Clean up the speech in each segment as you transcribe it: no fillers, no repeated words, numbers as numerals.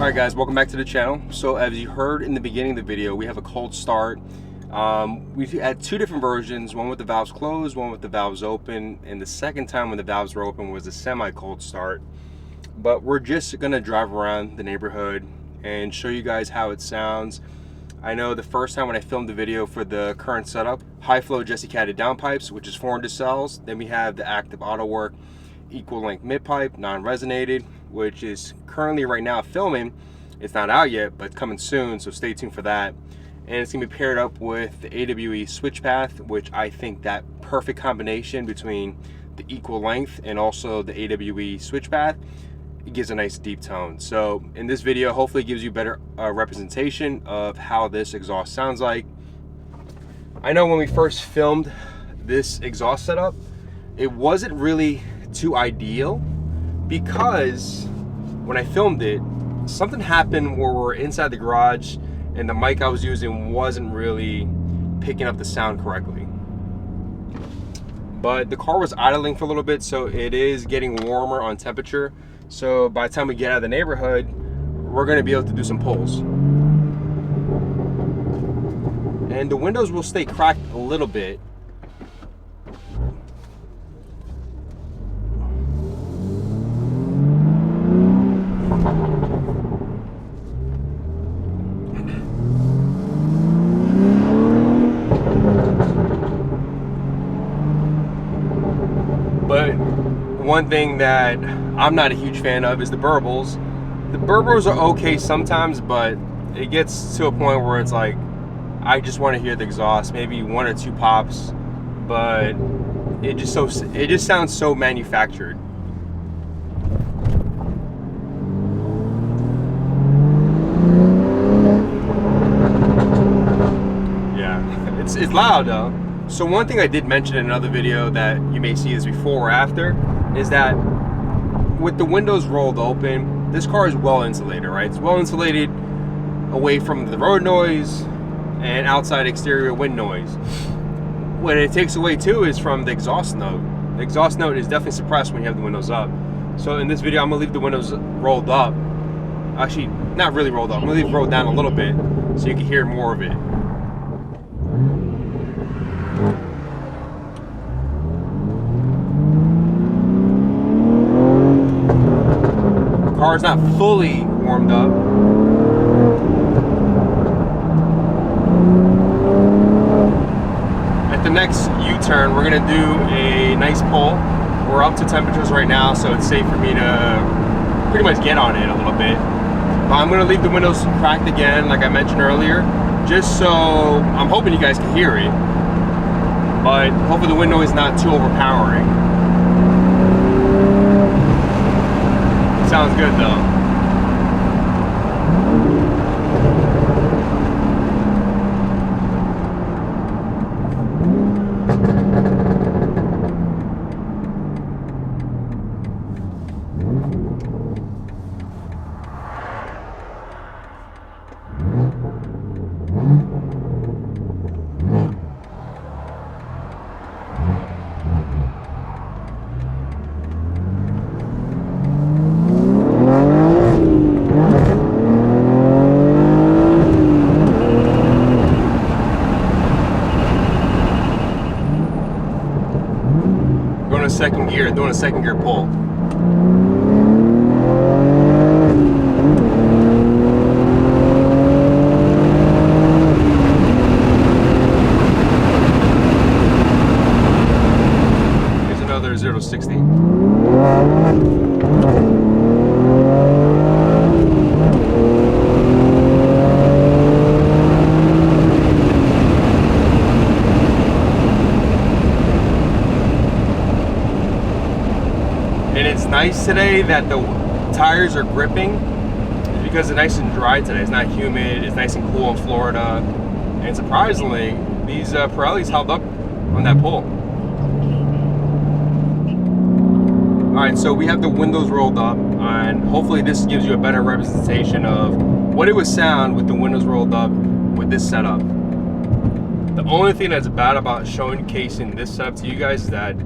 Alright guys, welcome back to the channel. So as you heard in the beginning of the video, we have a cold start. We've had two different versions, one with the valves closed, one with the valves open, and the second time when the valves were open was a semi-cold start. But we're just gonna drive around the neighborhood and show you guys how it sounds. I know the first time when I filmed the video for the current setup, high flow GESI catted downpipes, which is 400 cells. Then we have the active Autowerke equal length midpipe, non-resonated, which is currently right now filming. It's not out yet, but coming soon, so stay tuned for that. And it's gonna be paired up with the AWE Switchpath, which I think that perfect combination between the equal length and also the AWE Switchpath, it gives a nice deep tone. So in this video, hopefully it gives you better representation of how this exhaust sounds like. I know when we first filmed this exhaust setup, it wasn't really too ideal because when I filmed it, something happened where we're inside the garage and the mic I was using wasn't really picking up the sound correctly. But the car was idling for a little bit, so it is getting warmer on temperature. So by the time we get out of the neighborhood, we're gonna be able to do some pulls. And the windows will stay cracked a little bit. But one thing that I'm not a huge fan of is the burbles. The burbles are okay sometimes, but it gets to a point where it's like, I just want to hear the exhaust, maybe one or two pops, but it just sounds so manufactured. Yeah, it's loud though. So one thing I did mention in another video that you may see is before or after is that with the windows rolled open, this car is well insulated, right? It's well insulated away from the road noise and outside exterior wind noise. What it takes away too is from the exhaust note. The exhaust note is definitely suppressed when you have the windows up. So in this video, I'm gonna leave the windows rolled up. Actually, not really rolled up. I'm gonna leave it rolled down a little bit so you can hear more of it. Car's not fully warmed up. At the next U-turn, we're gonna do a nice pull. We're up to temperatures right now, so it's safe for me to pretty much get on it a little bit. But I'm gonna leave the windows cracked again, like I mentioned earlier, just so I'm hoping you guys can hear it. But hopefully the window is not too overpowering. Sounds good though. Second gear, doing a second gear pull. Here's another 0 to 60. And it's nice today that the tires are gripping because it's nice and dry today. It's not humid, it's nice and cool in Florida. And surprisingly, these Pirellis held up on that pull. All right, so we have the windows rolled up, and hopefully this gives you a better representation of what it would sound with the windows rolled up with this setup. The only thing that's bad about showcasing this setup to you guys is that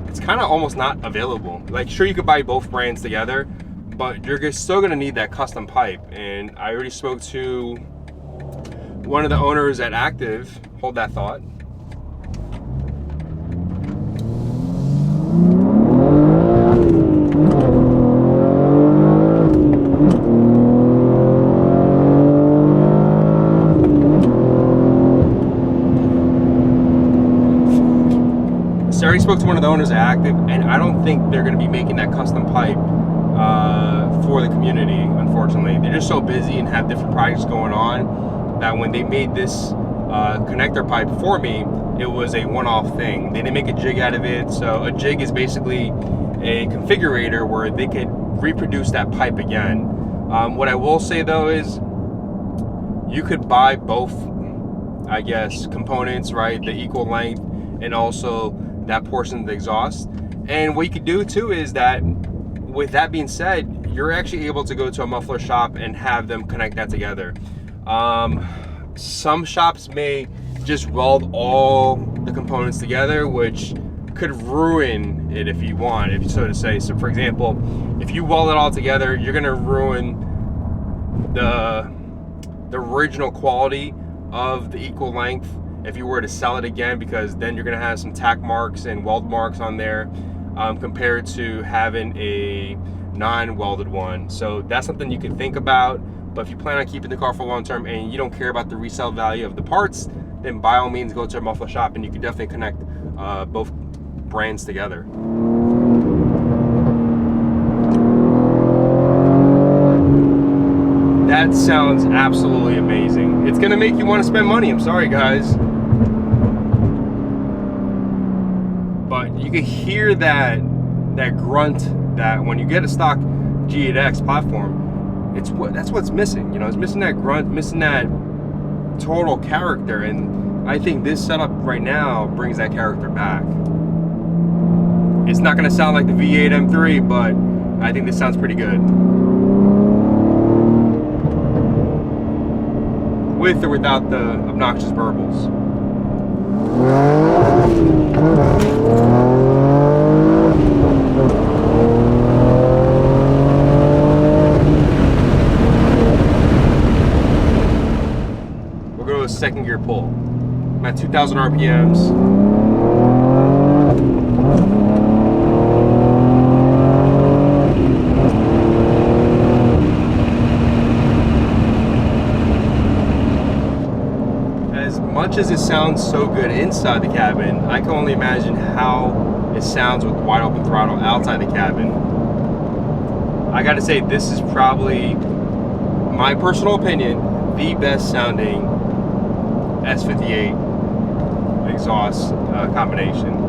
it's kind of almost not available. Like, sure, you could buy both brands together, but you're still going to need that custom pipe. And I already spoke to one of the owners at Active. Hold that thought. So I already spoke to one of the owners at Active, and I don't think they're going to be making that custom pipe for the community, unfortunately. They're just so busy and have different projects going on that when they made this connector pipe for me, it was a one-off thing. They didn't make a jig out of it. So a jig is basically a configurator where they could reproduce that pipe again. What I will say though is you could buy both, I guess, components, right? The equal length and also that portion of the exhaust. And what you could do too is that, with that being said, you're actually able to go to a muffler shop and have them connect that together. Some shops may just weld all the components together, which could ruin it if you want, if so to say. So for example, if you weld it all together, you're gonna ruin the original quality of the equal length if you were to sell it again, because then you're gonna have some tack marks and weld marks on there compared to having a non-welded one. So that's something you can think about. But if you plan on keeping the car for long term and you don't care about the resale value of the parts, then by all means go to a muffler shop and you can definitely connect both brands together. That sounds absolutely amazing. It's gonna make you want to spend money. I'm sorry guys, but you can hear that grunt that when you get a stock G80X platform, that's what's missing. You know, it's missing that grunt, missing that total character, and I think this setup right now brings that character back. It's not gonna sound like the V8 M3, but I think this sounds pretty good. With or without the obnoxious burbles. We'll go to a second gear pull. I'm at 2,000 RPMs. Much as it sounds so good inside the cabin, I can only imagine how it sounds with wide open throttle outside the cabin. I gotta say, this is probably, my personal opinion, the best sounding S58 exhaust combination.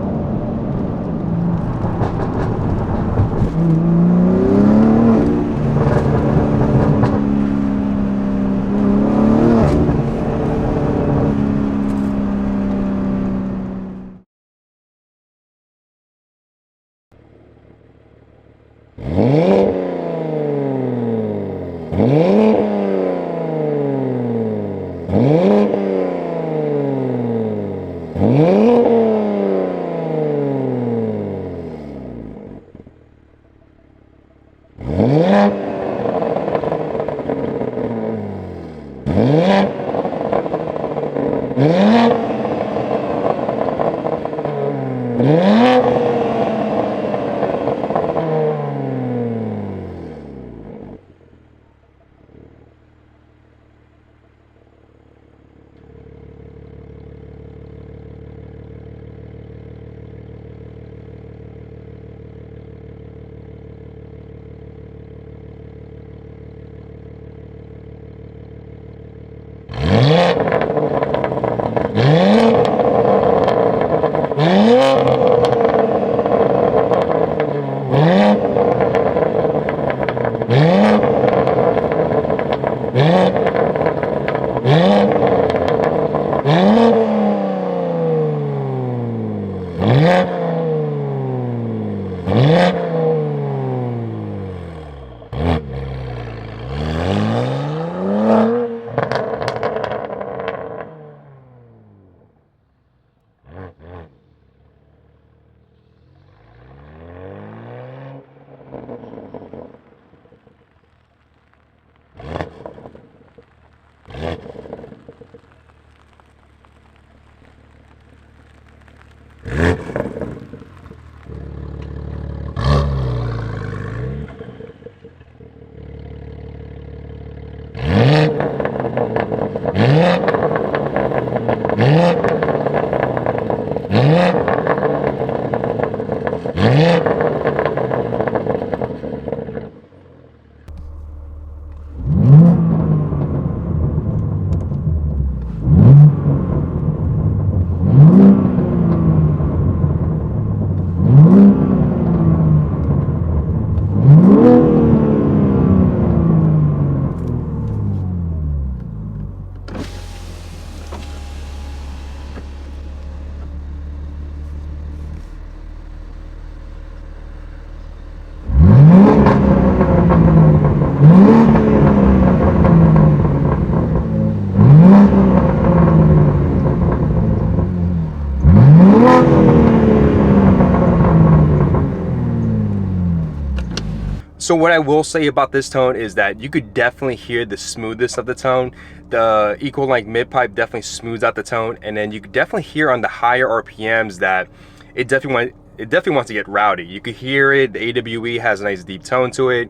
So what I will say about this tone is that you could definitely hear the smoothness of the tone. The equal length mid-pipe definitely smooths out the tone, and then you could definitely hear on the higher RPMs that it definitely wants to get rowdy. You could hear it. The AWE has a nice deep tone to it.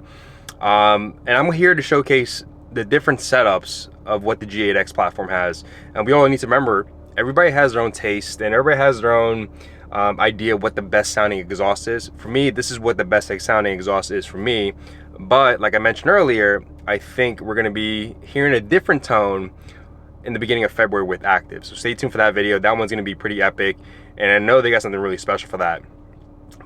And I'm here to showcase the different setups of what the G8X platform has. And we all need to remember, everybody has their own taste and everybody has their own idea of what the best sounding exhaust is. For me, this is what the best sounding exhaust is for me. But like I mentioned earlier, I think we're gonna be hearing a different tone in the beginning of February with Active. So stay tuned for that video. That one's gonna be pretty epic. And I know they got something really special for that.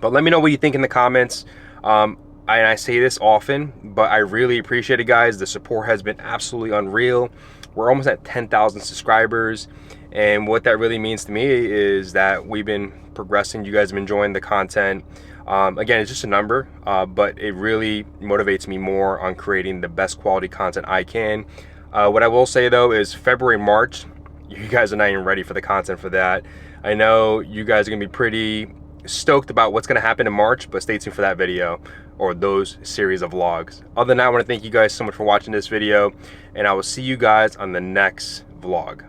But let me know what you think in the comments. I say this often, but I really appreciate it, guys. The support has been absolutely unreal. We're almost at 10,000 subscribers. And what that really means to me is that we've been progressing. You guys have been enjoying the content. Again, it's just a number, but it really motivates me more on creating the best quality content I can. What I will say though is February, March, you guys are not even ready for the content for that. I know you guys are gonna be pretty stoked about what's gonna happen in March, but stay tuned for that video or those series of vlogs. Other than that, I wanna thank you guys so much for watching this video, and I will see you guys on the next vlog.